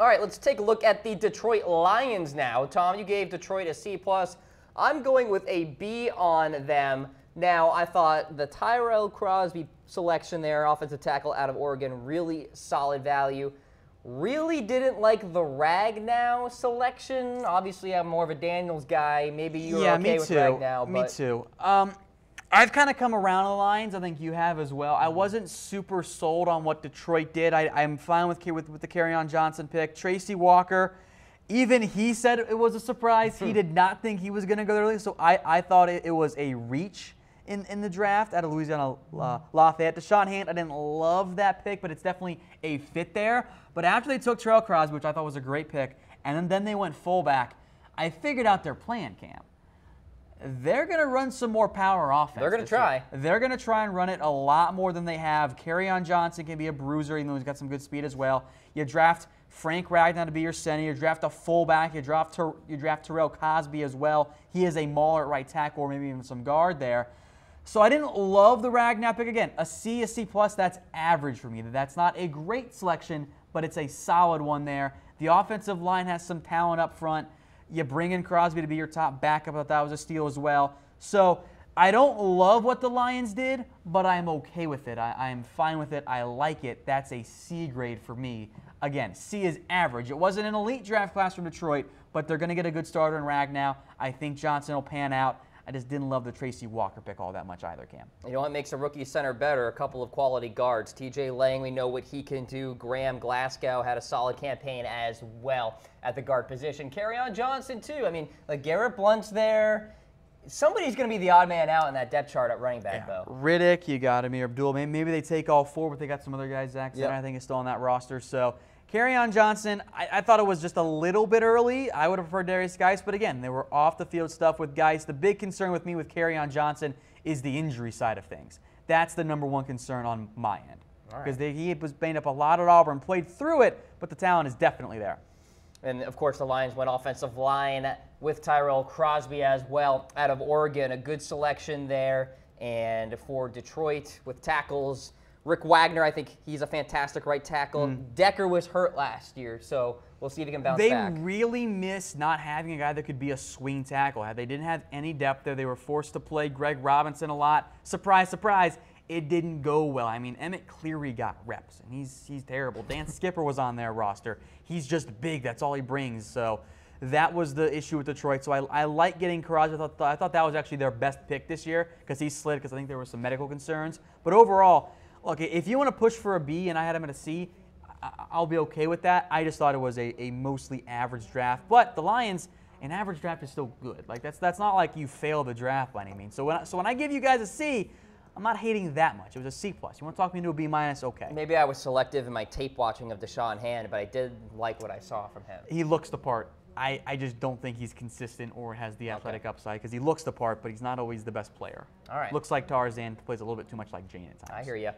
All right, let's take a look at the Detroit Lions now. Tom, you gave Detroit a C+. I'm going with a B on them. Now, I thought the Tyrell Crosby selection there, offensive tackle out of Oregon, really solid value. Really didn't like the Ragnow selection. Obviously, I'm more of a Daniels guy. Maybe you're okay with Ragnow. Me too. I've kind of come around the lines. I think you have as well. I wasn't super sold on what Detroit did. I'm fine with the Kerryon Johnson pick. Tracy Walker, even he said it was a surprise. He did not think he was going to go early, so I thought it was a reach in the draft out of Louisiana Lafayette. Deshaun Hand, I didn't love that pick, but it's definitely a fit there. But after they took Tyrell Crosby, which I thought was a great pick, and then they went fullback, I figured out their plan, Cam. They're going to run some more power offense. They're going to try. They're going to try and run it a lot more than they have. Kerryon Johnson can be a bruiser, even though he's got some good speed as well. You draft Frank Ragnow to be your center. You draft a fullback. You draft Tyrell Crosby as well. He is a mauler at right tackle, or maybe even some guard there. So I didn't love the Ragnow pick. Again, a C, a C+, that's average for me. That's not a great selection, but it's a solid one there. The offensive line has some talent up front. You bring in Crosby to be your top backup. I thought that was a steal as well. So I don't love what the Lions did, but I'm okay with it. I'm fine with it. I like it. That's a C grade for me. Again, C is average. It wasn't an elite draft class from Detroit, but they're going to get a good starter in Ragnow. I think Johnson will pan out. I just didn't love the Tracy Walker pick all that much either, Cam. You know what makes a rookie center better? A couple of quality guards. T.J. Lang, we know what he can do. Graham Glasgow had a solid campaign as well at the guard position. Kerryon Johnson, too. I mean, like Garrett Blunt's there. Somebody's going to be the odd man out in that depth chart at running back, though. Riddick, you got Amir Abdul. Maybe they take all four, but they got some other guys. Zach Center, I think, is still on that roster. So Kerryon Johnson, I thought it was just a little bit early. I would have preferred Darius Geis, but again, they were off-the-field stuff with Geis. The big concern with me with Kerryon Johnson is the injury side of things. That's the #1 concern on my end. Because he was banged up a lot at Auburn, played through it, but the talent is definitely there. And, of course, the Lions went offensive line with Tyrell Crosby as well out of Oregon. A good selection there. And for Detroit with tackles, Rick Wagner, I think he's a fantastic right tackle. Decker was hurt last year, so we'll see if he can bounce back. They really missed not having a guy that could be a swing tackle. They didn't have any depth there. They were forced to play Greg Robinson a lot. Surprise, surprise, it didn't go well. I mean, Emmett Cleary got reps, and he's terrible. Dan Skipper was on their roster. He's just big. That's all he brings. So that was the issue with Detroit. So I like getting Crosby. I thought that was actually their best pick this year because he slid because I think there were some medical concerns. But overall, look, if you want to push for a B and I had him at a C, I'll be okay with that. I just thought it was a mostly average draft. But the Lions, an average draft is still good. Like that's not like you failed the draft by any means. So when I give you guys a C, I'm not hating that much. It was a C+. You want to talk me into a B-? Okay. Maybe I was selective in my tape watching of Deshaun Hand, but I did like what I saw from him. He looks the part. I just don't think he's consistent or has the athletic upside because he looks the part, but he's not always the best player. All right. Looks like Tarzan, plays a little bit too much like Jane at times. I hear you.